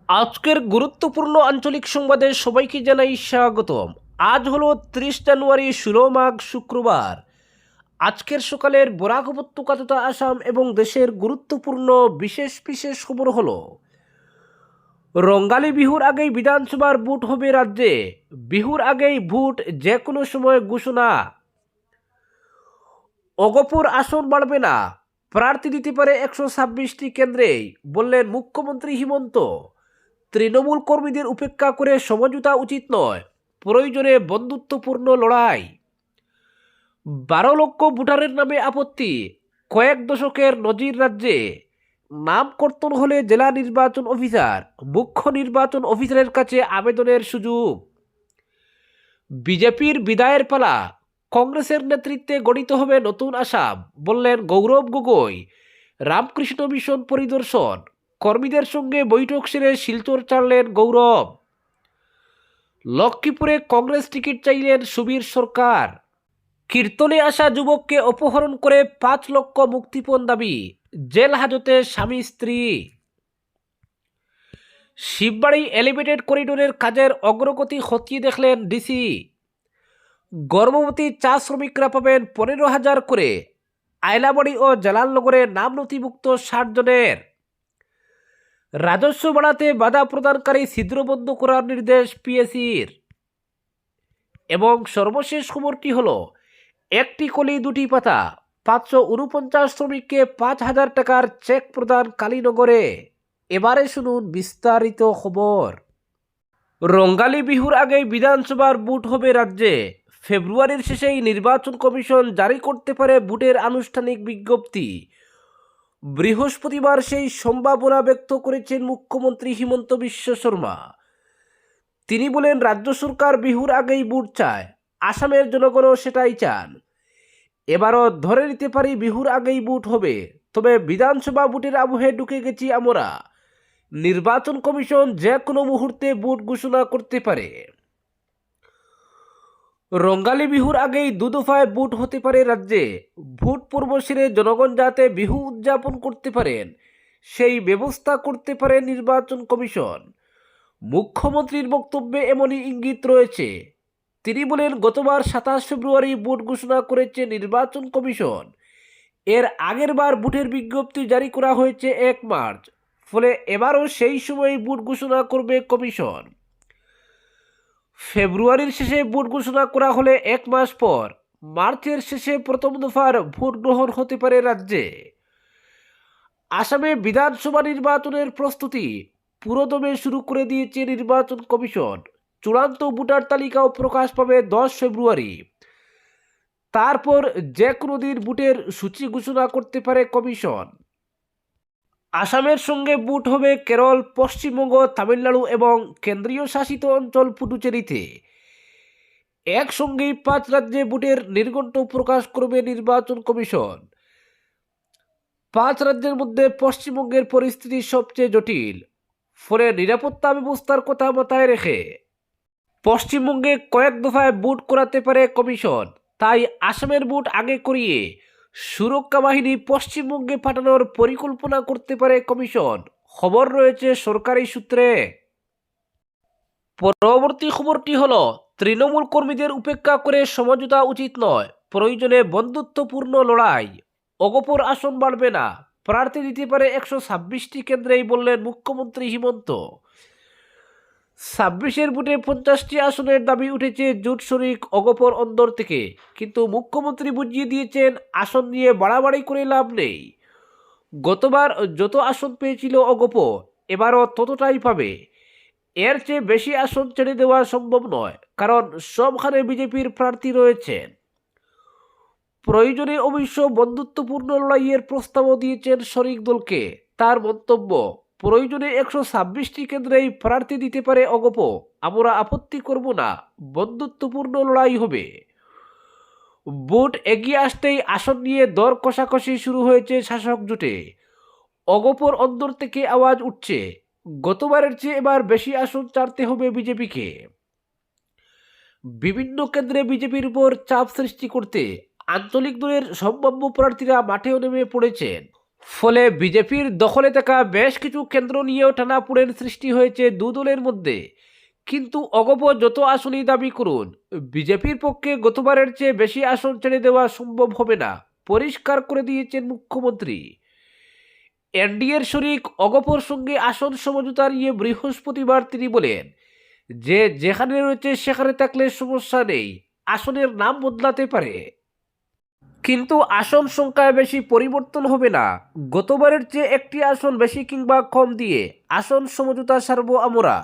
আজকের গুরুত্বপূর্ণ আঞ্চলিক সংবাদে সবাইকে জানাই স্বাগতম। আজ হলো 30 জানুয়ারি, 16 মাঘ, শুক্রবার। আজকের সকালের বরাক উপত্যকা তথা আসাম এবং দেশের গুরুত্বপূর্ণ বিশেষ বিশেষ খবর হলো: রঙ্গালী বিহুর আগেই বিধানসভার ভোট হবে রাজ্যে। বিহুর আগেই ভোট, যে কোনো সময় ঘোষণা। অগপুর আসন বাড়বে না, প্রার্থী দিতে পারে 126টি কেন্দ্রেই, বললেন মুখ্যমন্ত্রী হিমন্ত। তৃণমূল কর্মীদের উপেক্ষা করে সমঝোতা উচিত নয়, প্রয়োজনে বন্ধুত্বপূর্ণ লড়াই। 12 লক্ষ ভোটারের নামে আপত্তি, কয়েক দশকের নজির রাজ্যে। নাম কর্তন হলে জেলা নির্বাচন অফিসার, মুখ্য নির্বাচন অফিসারের কাছে আবেদনের সুযোগ। বিজেপির বিদায়ের পালা, কংগ্রেসের নেতৃত্বে গঠিত হবে নতুন আসাম, বললেন গৌরব গগৈ। রামকৃষ্ণ মিশন পরিদর্শন, কর্মীদের সঙ্গে বৈঠক সেরে শিলচর ছাড়লেন গৌরব। লক্ষ্মীপুরে কংগ্রেস টিকিট চাইলেন সুবীর সরকার। কীর্তনে আসা যুবককে অপহরণ করে 5 লক্ষ মুক্তিপণ দাবি, জেল হাজতে স্বামী স্ত্রী। শিববাড়ি এলিভেটেড করিডোরের কাজের অগ্রগতি খতিয়ে দেখলেন ডিসি। গর্ভবতী চা শ্রমিকরা পাবেন 15,000 করে। আয়লাবাড়ি ও জালালনগরে নাম নথিভুক্ত 60 জনের। রাজস্ব বাড়াতে বাধা প্রদানকারী ছিদ্র বন্ধ করার নির্দেশ পিএসির। এবং সর্বশেষ খবরটি হলো, একটি কলি দুটি পাতা, 549 শ্রমিককে 5,000 টাকার চেক প্রদান কালীনগরে। এবারে শুনুন বিস্তারিত খবর। রঙ্গালী বিহুর আগেই বিধানসভার ভোট হবে রাজ্যে। ফেব্রুয়ারির শেষেই নির্বাচন কমিশন জারি করতে পারে ভোটের আনুষ্ঠানিক বিজ্ঞপ্তি। বৃহস্পতিবার সেই সম্ভাবনা ব্যক্ত করেছেন মুখ্যমন্ত্রী হিমন্ত বিশ্ব শর্মা। তিনি বলেন, রাজ্য সরকার বিহুর আগেই ভোট চায়, আসামের জনগণও সেটাই চান। এবারও ধরে নিতে পারি বিহুর আগেই ভোট হবে, তবে বিধানসভা ভোটের আবহে ঢুকে গেছি আমরা। নির্বাচন কমিশন যে কোনো মুহূর্তে ভোট ঘোষণা করতে পারে। রঙ্গালী বিহুর আগেই দুদফায় ভোট হতে পারে রাজ্যে। ভোট পূর্ব সেরে জনগণ যাতে বিহু উদযাপন করতে পারেন, সেই ব্যবস্থা করতে পারে নির্বাচন কমিশন। মুখ্যমন্ত্রীর বক্তব্যে এমনই ইঙ্গিত রয়েছে। তিনি বলেন, গতবার 27 ফেব্রুয়ারি ভোট ঘোষণা করেছে নির্বাচন কমিশন। এর আগের বার ভোটের বিজ্ঞপ্তি জারি করা হয়েছে 1 মার্চ, ফলে এবারও সেই সময় ভোট ঘোষণা করবে কমিশন। ফেব্রুয়ারির শেষে ভোট ঘোষণা করা হলে 1 মাস পর মার্চের শেষে প্রথম দফার ভোট গ্রহণ হতে পারে রাজ্যে। আসামে বিধানসভা নির্বাচনের প্রস্তুতি পুরোদমে শুরু করে দিয়েছে নির্বাচন কমিশন। চূড়ান্ত ভোটার তালিকাও প্রকাশ পাবে 10 ফেব্রুয়ারি। তারপর যে কোনো দিন ভোটের সূচি ঘোষণা করতে পারে কমিশন। আসামের সঙ্গে ভোট হবে কেরল, পশ্চিমবঙ্গ, তামিলনাড়ু এবং কেন্দ্রীয় শাসিত অঞ্চল পুডুচেরিতে। একসঙ্গেই 5 রাজ্যে ভোটের নির্ঘণ্ট প্রকাশ করবে নির্বাচন কমিশন। 5 রাজ্যের মধ্যে পশ্চিমবঙ্গের পরিস্থিতি সবচেয়ে জটিল, ফলে নিরাপত্তা ব্যবস্থার কথা মাথায় রেখে পশ্চিমবঙ্গে কয়েক দফায় ভোট করাতে পারে কমিশন। তাই আসামের ভোট আগে করিয়ে সুরক্ষা বাহিনী পশ্চিমবঙ্গে পাঠানোর পরিকল্পনা করতে পারে কমিশন, খবর রয়েছে সরকারি সূত্রে। পরবর্তী খবরটি হলো, তৃণমূল কর্মীদের উপেক্ষা করে সমঝোতা উচিত নয়, প্রয়োজনে বন্ধুত্বপূর্ণ লড়াই। অগপুর আসন বাড়বে না, প্রার্থী দিতে পারে 126টি কেন্দ্রেই, বললেন মুখ্যমন্ত্রী হিমন্ত। 26-এর ভোটে 50টি আসনের দাবি উঠেছে জোট শরিক অগপর অন্দর থেকে, কিন্তু মুখ্যমন্ত্রী বুঝিয়ে দিয়েছেন আসন নিয়ে বাড়াবাড়ি করে লাভ নেই। গতবার যত আসন পেয়েছিল অগপ, এবারও ততটাই পাবে। এর চেয়ে বেশি আসন ছেড়ে দেওয়া সম্ভব নয়, কারণ সবখানে বিজেপির প্রার্থী রয়েছেন। প্রয়োজনে অবশ্য বন্ধুত্বপূর্ণ লড়াইয়ের প্রস্তাবও দিয়েছেন শরিক দলকে। তার মন্তব্য, প্রয়োজনে 126টি কেন্দ্রেই প্রার্থী দিতে পারে অগপ, আমরা আপত্তি করব না, বন্ধুত্বপূর্ণ লড়াই হবে। ভোট এগিয়ে আসতেই আসন নিয়ে দর কষাকষি শুরু হয়েছে শাসক জোটে। অগপর অন্দর থেকে আওয়াজ উঠছে, গতবারের চেয়ে এবার বেশি আসন ছাড়তে হবে বিজেপিকে। বিভিন্ন কেন্দ্রে বিজেপির উপর চাপ সৃষ্টি করতে আঞ্চলিক দলের সম্ভাব্য প্রার্থীরা মাঠেও নেমে পড়েছেন। ফলে বিজেপির দখলে থাকা বেশ কিছু কেন্দ্র নিয়েও টানাপোড়েন সৃষ্টি হয়েছে দু দলের মধ্যে। কিন্তু অগপ যত আসনই দাবি করুন, বিজেপির পক্ষে গতবারের চেয়ে বেশি আসন ছেড়ে দেওয়া সম্ভব হবে না, পরিষ্কার করে দিয়েছেন মুখ্যমন্ত্রী। এনডিএর শরিক অগপর সঙ্গে আসন সমঝোতা নিয়ে বৃহস্পতিবার তিনি বলেন যে যেখানে রয়েছে সেখানে থাকলে সমস্যা নেই, আসনের নাম বদলাতে পারে, কিন্তু আসন সংখ্যায় বেশি পরিবর্তন হবে না। গতবারের চেয়ে একটি আসন বেশি কিংবা কম দিয়ে আসন সমঝোতা সারব আমরা।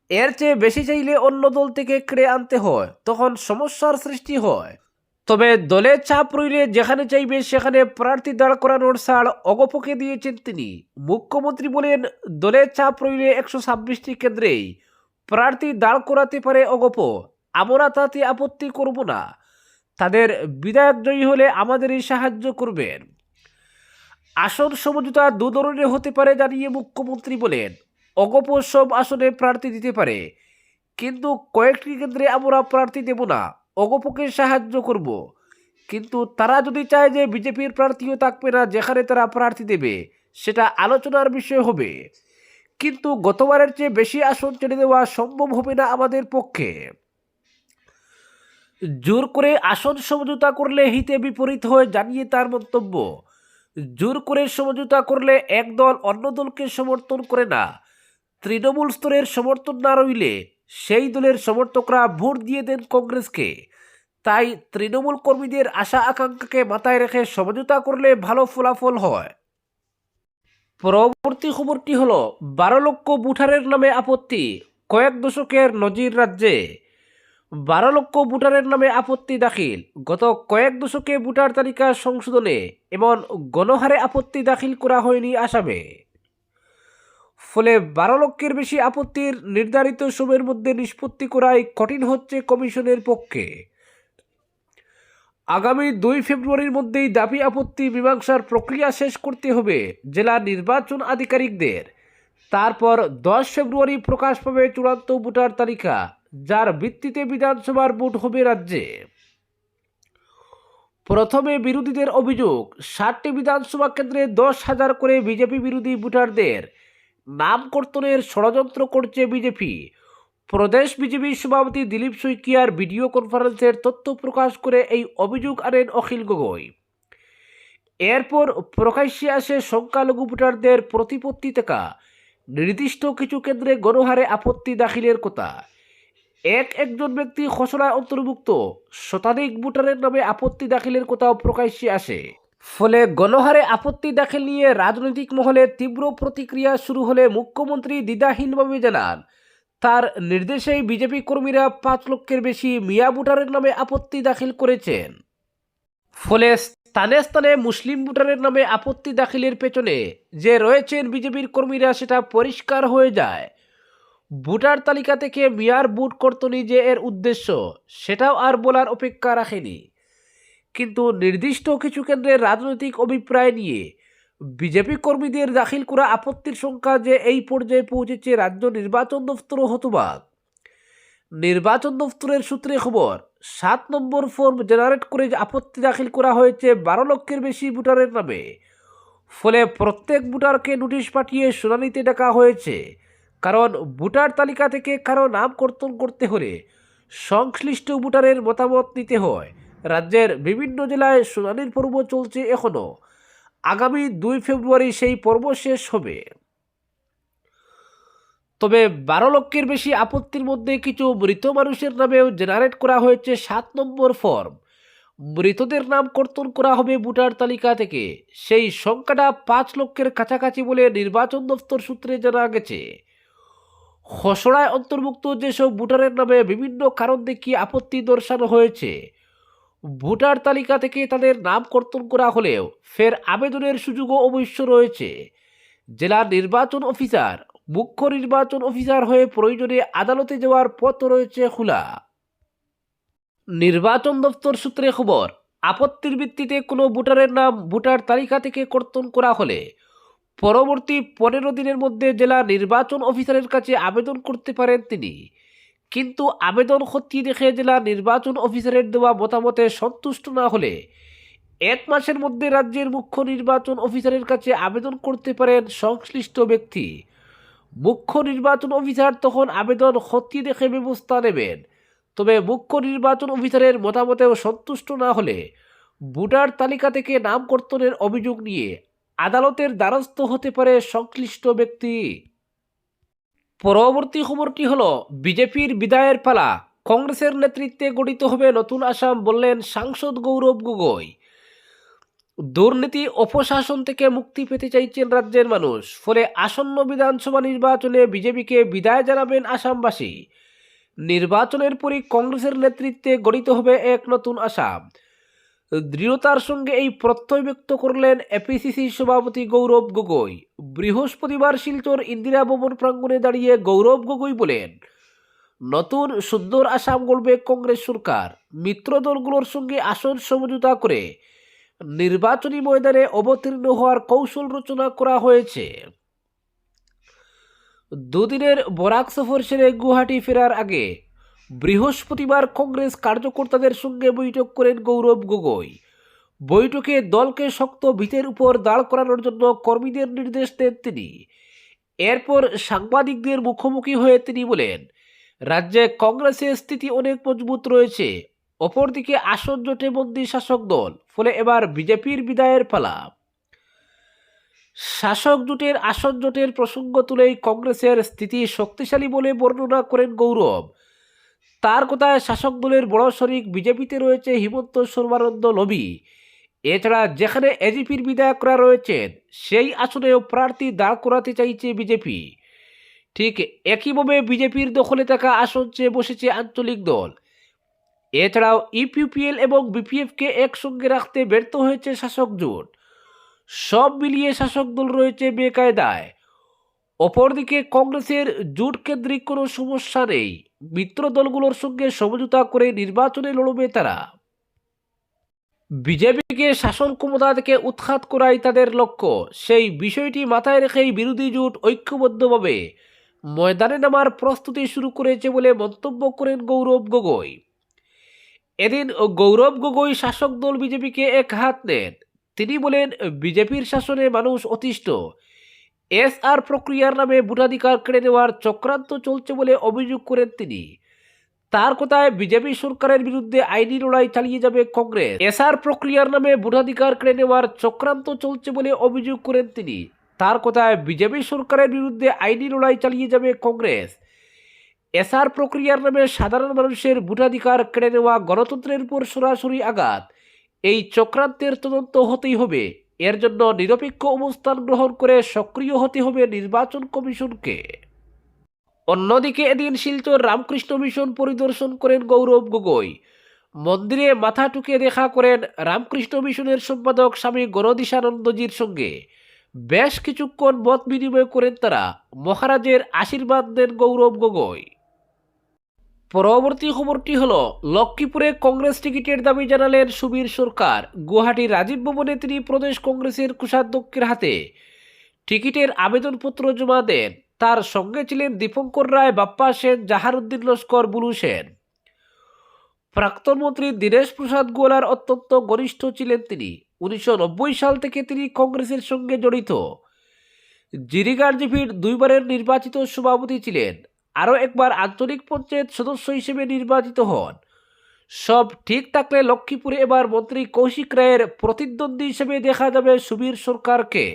এর চেয়ে বেশি চাইলে অন্য দল থেকে কেড়ে আনতে হয়, তখন সমস্যার সৃষ্টি হয়। তবে দলের চাপ রইলে যেখানে চাইবে সেখানে প্রার্থী দাঁড় করানোর ছাড় অগপকে দিয়েছেন তিনি। মুখ্যমন্ত্রী বলেন, দলের চাপ রইলে 126টি কেন্দ্রেই প্রার্থী দাঁড় করাতে পারে অগপ, আমরা তাতে আপত্তি করব না। তাদের বিধায়ক জয়ী হলে আমাদেরই সাহায্য করবেন। আসন সমঝোতা দু ধরনের হতে পারে জানিয়ে মুখ্যমন্ত্রী বলেন, অগপ সব আসনে প্রার্থী দিতে পারে, কিন্তু কয়েকটি কেন্দ্রে আমরা প্রার্থী দেব না, অগপকে সাহায্য করব। কিন্তু তারা যদি চায় যে বিজেপির প্রার্থীও থাকবে না যেখানে তারা প্রার্থী দেবে, সেটা আলোচনার বিষয় হবে। কিন্তু গতবারের চেয়ে বেশি আসন ছেড়ে দেওয়া সম্ভব হবে না আমাদের পক্ষে। জোর করে আসন সমঝোতা করলে হিতে বিপরীত হয় জানিয়ে তার মন্তব্য। জোর করে সমঝোতা করলে এক দল অন্য দলকে সমর্থন করে না। তৃণমূল স্তরের সমর্থন না রইলে সেই দলের সমর্থকরা ভোট দিয়ে দেন কংগ্রেসকে। তাই তৃণমূল কর্মীদের আশা আকাঙ্ক্ষাকে মাথায় রেখে সমঝোতা করলে ভালো ফলাফল হয়। পরবর্তী খবরটি হলো 12 লক্ষ ভোটারের নামে আপত্তি, কয়েক দশকের নজির রাজ্যে। 12 লক্ষ ভোটারের নামে আপত্তি দাখিল। গত কয়েক দশকে ভোটার তালিকা সংশোধনে এমন গণহারে আপত্তি দাখিল করা হয়নি আসামে। ফলে 12 লক্ষের বেশি আপত্তির নির্ধারিত সময়ের মধ্যে নিষ্পত্তি করাই কঠিন হচ্ছে কমিশনের পক্ষে। আগামী 2 ফেব্রুয়ারির মধ্যেই দাবি আপত্তি মীমাংসার প্রক্রিয়া শেষ করতে হবে জেলা নির্বাচন আধিকারিকদের। তারপর 10 ফেব্রুয়ারি প্রকাশ পাবে চূড়ান্ত ভোটার তালিকা, যার ভিত্তিতে বিধানসভার ভোট হবে রাজ্যে। প্রথমে বিরোধীদের অভিযোগ, 60টি বিধানসভা কেন্দ্রে 10,000 করে বিজেপি বিরোধী ভোটারদের নাম কর্তনের ষড়যন্ত্র করছে বিজেপি। প্রদেশ বিজেপি সভাপতি দিলীপ শইকিয়ার ভিডিও কনফারেন্সের তথ্য প্রকাশ করে এই অভিযোগ আনেন অখিল গগৈ। এরপর প্রকাশ্যে আসে সংখ্যালঘু ভোটারদের প্রতিপত্তি থাকা নির্দিষ্ট কিছু কেন্দ্রে গণহারে আপত্তি দাখিলের কথা। একজন ব্যক্তি খসড়ায় অন্তর্ভুক্ত শতাধিক ভোটারের নামে আপত্তি দাখিলের কথাও প্রকাশ্যে আসে। ফলে গণহারে আপত্তি দাখিল নিয়ে রাজনৈতিক মহলে তীব্র প্রতিক্রিয়া শুরু হলে মুখ্যমন্ত্রী দ্বিধাহীনভাবে জানান, তার নির্দেশেই বিজেপি কর্মীরা 5 লক্ষের বেশি মিয়া ভোটারের নামে আপত্তি দাখিল করেছেন। ফলে স্থানে স্থানে মুসলিম ভোটারের নামে আপত্তি দাখিলের পেছনে যে রয়েছেন বিজেপির কর্মীরা সেটা পরিষ্কার হয়ে যায়। ভোটার তালিকা থেকে মিয়ার ভোট কর্তনই যে এর উদ্দেশ্য, সেটাও আর বলার অপেক্ষা রাখেনি। কিন্তু নির্দিষ্ট কিছু কেন্দ্রের রাজনৈতিক অভিপ্রায় নিয়ে বিজেপি কর্মীদের দাখিল করা আপত্তির সংখ্যা যে এই পর্যায়ে পৌঁছেছে রাজ্য নির্বাচন দফতরও হতবাক। নির্বাচন দফতরের সূত্রে খবর, 7 নম্বর ফর্ম জেনারেট করে আপত্তি দাখিল করা হয়েছে 12 লক্ষের বেশি ভোটারের নামে। ফলে প্রত্যেক ভোটারকে নোটিশ পাঠিয়ে শুনানিতে ডাকা হয়েছে। কারণ ভোটার তালিকা থেকে কারো নাম কর্তন করতে হলে সংশ্লিষ্ট ভোটারের মতামত নিতে হয়। রাজ্যের বিভিন্ন জেলায় শুনানির পর্ব চলছে এখনও। আগামী 2 ফেব্রুয়ারি সেই পর্ব শেষ হবে। তবে 12 লক্ষের বেশি আপত্তির মধ্যে কিছু মৃত মানুষের নামেও জেনারেট করা হয়েছে 7 নম্বর ফর্ম। মৃতদের নাম কর্তন করা হবে ভোটার তালিকা থেকে। সেই সংখ্যাটা 5 লক্ষের কাছাকাছি বলে নির্বাচন দফতর সূত্রে জানা গেছে। খসড়ায় অন্তর্ভুক্ত যেসব ভোটারের নামে বিভিন্ন কারণ দেখিয়ে আপত্তি দর্শানো হয়েছে, ভোটার তালিকা থেকে তাদের নাম কর্তন করা হলেও ফের আবেদনের সুযোগও অবশ্য রয়েছে। জেলা নির্বাচন অফিসার, মুখ্য নির্বাচন অফিসার হয়ে প্রয়োজনে আদালতে যাওয়ার পথ রয়েছে খোলা। নির্বাচন দপ্তর সূত্রে খবর, আপত্তির ভিত্তিতে কোনো ভোটারের নাম ভোটার তালিকা থেকে কর্তন করা হলে পরবর্তী 15 দিনের মধ্যে জেলা নির্বাচন অফিসারের কাছে আবেদন করতে পারেন তিনি। কিন্তু আবেদন খতিয়ে দেখে জেলা নির্বাচন অফিসারের দেওয়া মতামতে সন্তুষ্ট না হলে 1 মাসের মধ্যে রাজ্যের মুখ্য নির্বাচন অফিসারের কাছে আবেদন করতে পারেন সংশ্লিষ্ট ব্যক্তি। মুখ্য নির্বাচন অফিসার তখন আবেদন খতিয়ে দেখে ব্যবস্থা নেবেন। তবে মুখ্য নির্বাচন অফিসারের মতামতেও সন্তুষ্ট না হলে ভোটার তালিকা থেকে নাম কর্তনের অভিযোগ নিয়ে আদালতের দ্বারস্থ হতে পারে সংশ্লিষ্ট ব্যক্তি। পরবর্তী খবরটি হলো বিজেপির বিদায়ের পালা, কংগ্রেসের নেতৃত্বে গঠিত হবে নতুন আসাম, বললেন সাংসদ গৌরব গগৈ। দুর্নীতি অপশাসন থেকে মুক্তি পেতে চাইছেন রাজ্যের মানুষ, ফলে আসন্ন বিধানসভা নির্বাচনে বিজেপিকে বিদায় জানাবেন আসামবাসী। নির্বাচনের পরই কংগ্রেসের নেতৃত্বে গঠিত হবে এক নতুন আসাম। দৃঢ়তার সঙ্গে এই প্রত্যয় ব্যক্ত করলেন এপিসিসি সভাপতি গৌরব গগৈ। বৃহস্পতিবার শিলচর ইন্দিরা ভবন প্রাঙ্গণে দাঁড়িয়ে গৌরব গগৈ বলেন, নতুন সুন্দর আসাম গড়বে কংগ্রেস সরকার। মিত্র দলগুলোর সঙ্গে আসন সমঝোতা করে নির্বাচনী ময়দানে অবতীর্ণ হওয়ার কৌশল রচনা করা হয়েছে। দুদিনের বরাক সফর সেরে গুয়াহাটি ফেরার আগে বৃহস্পতিবার কংগ্রেস কার্যকর্তাদের সঙ্গে বৈঠক করেন গৌরব গগৈ। বৈঠকে দলকে শক্ত ভিতের উপর দাঁড় করানোর জন্য কর্মীদের নির্দেশ দেন তিনি। এরপর সাংবাদিকদের মুখোমুখি হয়ে তিনি বলেন, রাজ্যে কংগ্রেসের স্থিতি অনেক মজবুত রয়েছে। অপরদিকে আসন জোটে বন্দী শাসক দল, ফলে এবার বিজেপির বিদায়ের পালা। শাসক জোটের আসন জোটের প্রসঙ্গ তুলেই কংগ্রেসের স্থিতি শক্তিশালী বলে বর্ণনা করেন গৌরব। তার কথায় শাসক দলের বড় শরিক বিজেপিতে রয়েছে হিমন্ত শর্মানন্দ লবি। এছাড়া যেখানে এজিপির বিধায়করা রয়েছেন সেই আসনেও প্রার্থী দাঁড় করাতে চাইছে বিজেপি। ঠিক একইভাবে বিজেপির দখলে থাকা আসন চেয়ে বসেছে আঞ্চলিক দল। এছাড়াও ইউপিপিএল এবং বিপিএফকে একসঙ্গে রাখতে ব্যর্থ হয়েছে শাসক জোট। সব মিলিয়ে শাসক দল রয়েছে বেকায়দায়। অপরদিকে কংগ্রেসের জোট কেন্দ্রিক কোনো সমস্যা নেই। মিত্র দলগুলোর সঙ্গে সমঝোতা করে নির্বাচনে লড়বে তারা। বিজেপিকে শাসন ক্ষমতা থেকে উৎখাত করাই তাদের লক্ষ্য। সেই বিষয়টি মাথায় রেখেই বিরোধী জোট ঐক্যবদ্ধভাবে ময়দানে নামার প্রস্তুতি শুরু করেছে বলে মন্তব্য করেন গৌরব গগৈ। এদিন গৌরব গগৈ শাসক দল বিজেপিকে এক হাত নেন। তিনি বলেন, বিজেপির শাসনে মানুষ অতিষ্ঠ। এসআর প্রক্রিয়ার নামে ভোটাধিকার কেড়ে নেওয়ার চক্রান্ত চলছে বলে অভিযোগ করেন তিনি। তার কথায় বিজেপি সরকারের বিরুদ্ধে আইনি লড়াই চালিয়ে যাবে কংগ্রেস। এসআর প্রক্রিয়ার নামে ভোটাধিকার কেড়ে নেওয়ার চক্রান্ত চলছে বলে অভিযোগ করেন তিনি। তার কথায় বিজেপি সরকারের বিরুদ্ধে আইনি লড়াই চালিয়ে যাবে কংগ্রেস। এসআর প্রক্রিয়ার নামে সাধারণ মানুষের ভোটাধিকার কেড়ে নেওয়া গণতন্ত্রের উপর সরাসরি আঘাত। এই চক্রান্তের তদন্ত হতেই হবে। এর জন্য নিরপেক্ষ অবস্থান গ্রহণ করে সক্রিয় হতে হবে নির্বাচন কমিশনকে। অন্যদিকে এদিন শিলচর রামকৃষ্ণ মিশন পরিদর্শন করেন গৌরব গগৈ। মন্দিরে মাথা টুকে দেখা করেন রামকৃষ্ণ মিশনের সম্পাদক স্বামী গণদিশানন্দজির সঙ্গে। বেশ কিছুক্ষণ মত বিনিময় করেন তারা। মহারাজের আশীর্বাদ দেন গৌরব গগৈ। পরবর্তী খবরটি হলো, লক্ষ্মীপুরে কংগ্রেস টিকিটের দাবি জানালেন সুবীর সরকার। গুয়াহাটির রাজীব ভবনে তিনি প্রদেশ কংগ্রেসের কোষাধ্যক্ষের হাতে টিকিটের আবেদনপত্র জমা দেন। তার সঙ্গে ছিলেন দীপঙ্কর রায়, বাপ্পা সেন, জাহারুদ্দিন লস্কর, বুলু সেন। প্রাক্তন মন্ত্রী দীনেশ প্রসাদ গোয়ালার অত্যন্ত ঘনিষ্ঠ ছিলেন তিনি। 1990 সাল থেকে তিনি কংগ্রেসের সঙ্গে জড়িত। জিরিগার জিপির 2 বারের নির্বাচিত সভাপতি ছিলেন। আরও একবার আঞ্চলিক পঞ্চায়েত সদস্য হিসেবে নির্বাচিত হন। সব ঠিক থাকলে লক্ষ্মীপুরে এবার মন্ত্রী কৌশিক রায়ের প্রতিদ্বন্দ্বী হিসেবে দেখা যাবে সুবীর সরকারকে।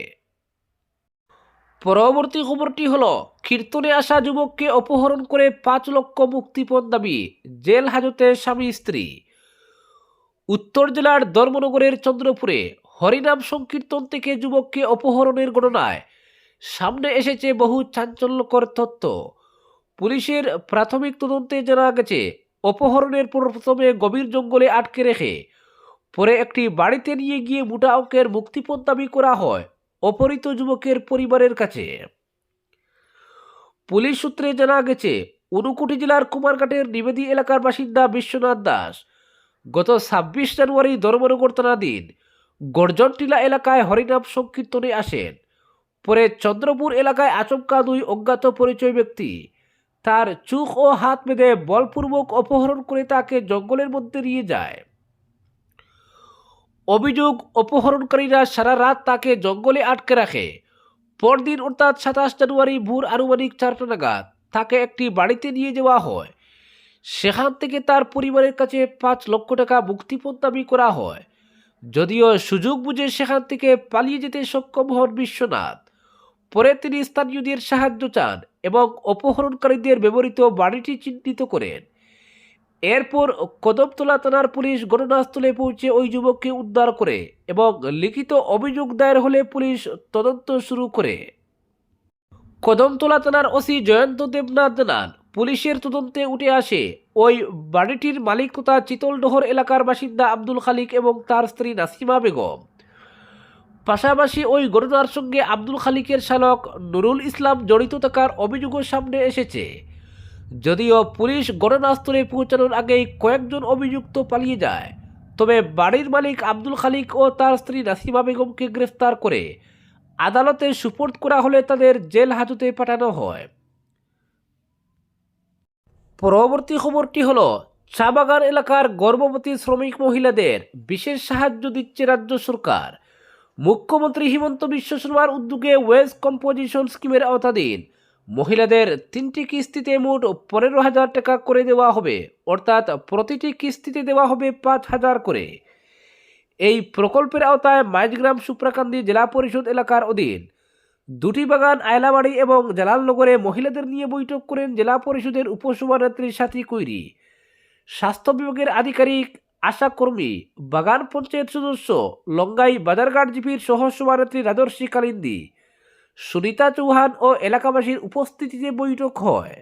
পরবর্তী খবরটি হলো, কীর্তনে আসা যুবককে অপহরণ করে 5 লক্ষ মুক্তিপণ দাবি, জেল হাজতে স্বামী স্ত্রী। উত্তর জেলার ধর্মনগরের চন্দ্রপুরে হরিনাম সংকীর্তন থেকে যুবককে অপহরণের ঘটনায় সামনে এসেছে বহু চাঞ্চল্যকর তথ্য। পুলিশের প্রাথমিক তদন্তে জানা গেছে, অপহরণের পর প্রথমে গভীর জঙ্গলে আটকে রেখে পরে একটি বাড়িতে নিয়ে গিয়ে মোটা অঙ্কের মুক্তিপণ দাবি করা হয় অপহৃত যুবকের পরিবারের কাছে। পুলিশ সূত্রে জানা গেছে, ঊনকোটি জেলার কুমারঘাটের নিবেদী এলাকার বাসিন্দা বিশ্বনাথ দাস গত 26 জানুয়ারি ধর্মনগর থানাধীন গর্জনটিলা এলাকায় হরিনাম সংকীর্তনে আসেন। পরে চন্দ্রপুর এলাকায় আচমকা 2 অজ্ঞাত পরিচয় ব্যক্তি তার চোখ ও হাত বেঁধে বলপূর্বক অপহরণ করে তাকে জঙ্গলের মধ্যে নিয়ে যায়। অভিযোগ, অপহরণকারীরা সারা রাত তাকে জঙ্গলে আটকে রাখে। পরদিন অর্থাৎ 27 জানুয়ারি ভোর আনুমানিক 4টা নাগাদ তাকে একটি বাড়িতে নিয়ে যাওয়া হয়। সেখান থেকে তার পরিবারের কাছে 5 লক্ষ টাকা মুক্তিপণ দাবি করা হয়। যদিও সুযোগ বুঝে সেখান থেকে পালিয়ে যেতে সক্ষম হন বিশ্বনাথ। পরে তিনি স্থানীয়দের সাহায্য চান এবং অপহরণকারীদের ব্যবহৃত বাড়িটি চিহ্নিত করেন। এরপর কদমতলা থানার পুলিশ ঘটনাস্থলে পৌঁছে ওই যুবককে উদ্ধার করে এবং লিখিত অভিযোগ দায়ের হলে পুলিশ তদন্ত শুরু করে। কদমতলা থানার ওসি জয়ন্ত দেবনাথ জানান, পুলিশের তদন্তে উঠে আসে ওই বাড়িটির মালিক তথা চিতলডহর এলাকার বাসিন্দা আব্দুল খালিক এবং তার স্ত্রী নাসিমা বেগম। পাশাপাশি ওই ঘটনার সঙ্গে আব্দুল খালিকের শালক নুরুল ইসলাম জড়িত থাকার অভিযোগও সামনে এসেছে। যদিও পুলিশ ঘটনাস্থলে পৌঁছানোর আগেই কয়েকজন অভিযুক্ত পালিয়ে যায়, তবে বাড়ির মালিক আব্দুল খালিক ও তার স্ত্রী নাসিমা বেগমকে গ্রেফতার করে আদালতে সুপর্দ করা হলে তাদের জেল হাজতে পাঠানো হয়। পরবর্তী খবরটি হলো, চা বাগান এলাকার গর্ভবতী শ্রমিক মহিলাদের বিশেষ সাহায্য দিচ্ছে রাজ্য সরকার। মুখ্যমন্ত্রী হিমন্ত বিশ্ব শর্মার উদ্যোগে ওয়েজ কম্পোজিশন স্কিমের আওতাধীন মহিলাদের 3টি কিস্তিতে মোট 15,000 টাকা করে দেওয়া হবে, অর্থাৎ প্রতিটি কিস্তিতে দেওয়া হবে 5,000 করে। এই প্রকল্পের আওতায় মাইজগ্রাম সুপ্রাকান্দি জেলা পরিষদ এলাকার অধীন 2টি বাগান আয়লাবাড়ি এবং জালালনগরে মহিলাদের নিয়ে বৈঠক করেন জেলা পরিষদের উপসভানেত্রী সাথী কৈরি, স্বাস্থ্য বিভাগের আধিকারিক, আশাকর্মী, বাগান পঞ্চায়েত সদস্য, লঙ্গাই বাজারঘাট জিপির সহ সভানেত্রী রাজর্ষি কালিন্দী, সুনিতা চৌহান ও এলাকাবাসীর উপস্থিতিতে বৈঠক হয়।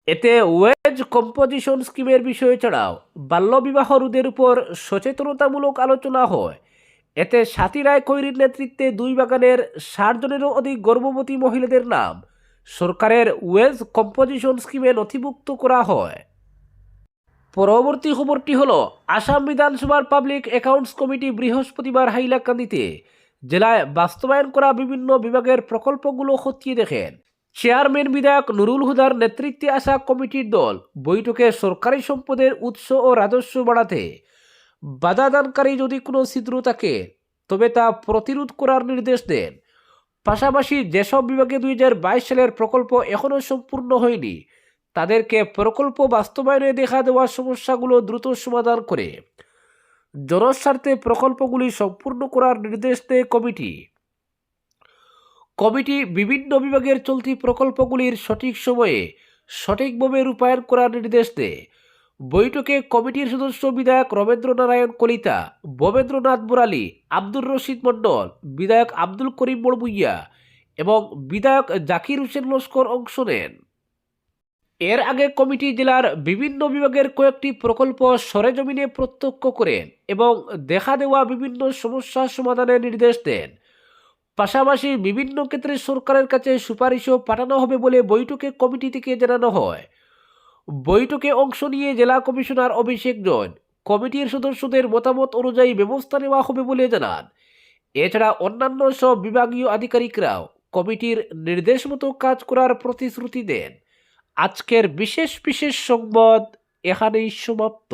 এতে ওয়েজ কম্পোজিশন স্কিমের বিষয় ছাড়াও বাল্যবিবাহ রোধের উপর সচেতনতামূলক আলোচনা হয়। এতে সাথী রায় কৈরির নেতৃত্বে 2 বাগানের 60 জনেরও অধিক গর্ভবতী মহিলাদের নাম সরকারের ওয়েজ কম্পোজিশন স্কিমে নথিভুক্ত করা হয়। পরবর্তী খবরটি হলো, আসাম বিধানসভার পাবলিক অ্যাকাউন্টস কমিটি বৃহস্পতিবার হাইলাকান্দিতে জেলায় বাস্তবায়ন করা বিভিন্ন বিভাগের প্রকল্পগুলো খতিয়ে দেখেন। চেয়ারম্যান বিধায়ক নুরুল হুদার নেতৃত্বে আসা কমিটির দল বৈঠকে সরকারি সম্পদের উৎস ও রাজস্ব বাড়াতে বাধাদানকারী যদি কোনো ছিদ্র থাকে তবে তা প্রতিরোধ করার নির্দেশ দেন। পাশাপাশি যেসব বিভাগে 2022 সালের প্রকল্প এখনও সম্পূর্ণ হয়নি তাদেরকে প্রকল্প বাস্তবায়নে দেখা দেওয়া সমস্যাগুলো দ্রুত সমাধান করে জনস্বার্থে প্রকল্পগুলি সম্পূর্ণ করার নির্দেশ দেয় কমিটি বিভিন্ন বিভাগের চলতি প্রকল্পগুলির সঠিক সময়ে সঠিকভাবে রূপায়ণ করার নির্দেশ দেয়। বৈঠকে কমিটির সদস্য বিধায়ক রবীন্দ্র নারায়ণ কলিতা, ভবেন্দ্রনাথ বোরালি, আব্দুর রশিদ মণ্ডল, বিধায়ক আব্দুল করিম বড়বুইয়া এবং বিধায়ক জাকির হোসেন লস্কর অংশ নেন। এর আগে কমিটি জেলার বিভিন্ন বিভাগের কয়েকটি প্রকল্প সরেজমিনে প্রত্যক্ষ করেন এবং দেখা দেওয়া বিভিন্ন সমস্যা সমাধানের নির্দেশ দেন। পাশাপাশি বিভিন্ন ক্ষেত্রে সরকারের কাছে সুপারিশও পাঠানো হবে বলে বৈঠকে কমিটি থেকে জানানো হয়। বৈঠকে অংশ নিয়ে জেলা কমিশনার অভিষেক জৈন কমিটির সদস্যদের মতামত অনুযায়ী ব্যবস্থা নেওয়া হবে বলে জানান। এছাড়া অন্যান্য সব বিভাগীয় আধিকারিকরাও কমিটির নির্দেশ মতো কাজ করার প্রতিশ্রুতি দেন। আজকের বিশেষ সংবাদ এখানেই সমাপ্ত।